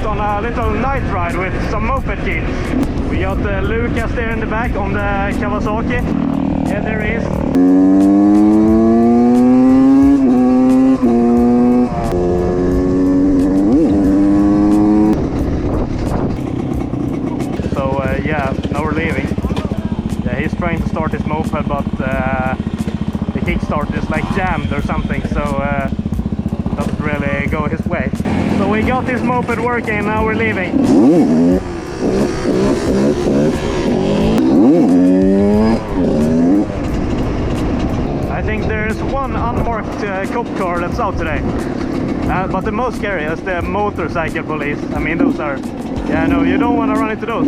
on a little night ride with some moped kids. We got Lucas there in the back on the Kawasaki. Yeah, there he is. So yeah, now we're leaving. Yeah, he's trying to start his moped, but the kickstart is like jammed or something, so doesn't really go his way. So we got this moped working, now we're leaving. I think there's one unmarked cop car that's out today. But the most scary is the motorcycle police. I mean, those are... Yeah, no, you don't want to run into those.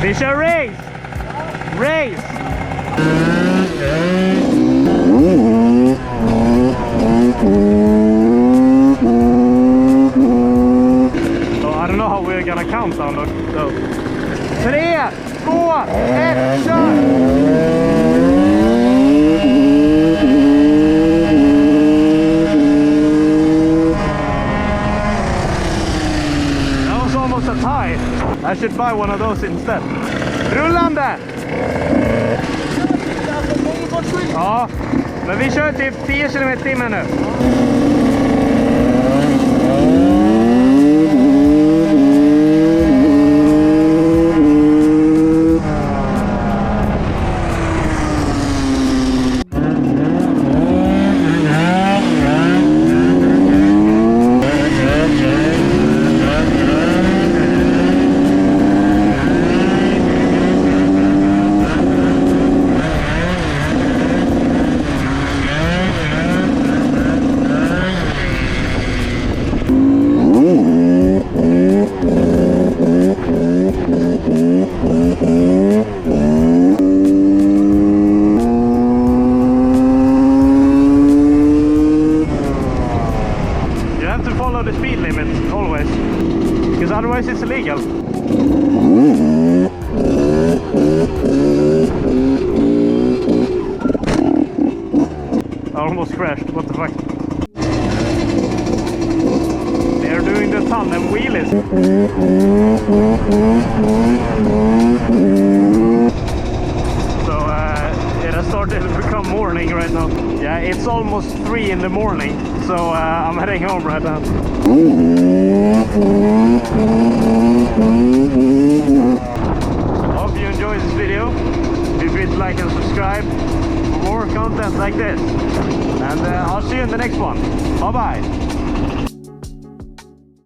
Fisher, race! Race! So I don't know how we're gonna count down though. So 3, 2, 1, kör! A tie. I should buy one of those instead. Rullande! Ja, men vi kör typ 10 km/h nu. The speed limit always, because otherwise it's illegal. I almost crashed, what the fuck. They're doing the tunnel wheelies. So it has started to become morning right now. Yeah, it's almost 3 in the morning. So I'm heading home right now. Hope you enjoyed this video. Feel free to like and subscribe for more content like this. And I'll see you in the next one. Bye bye.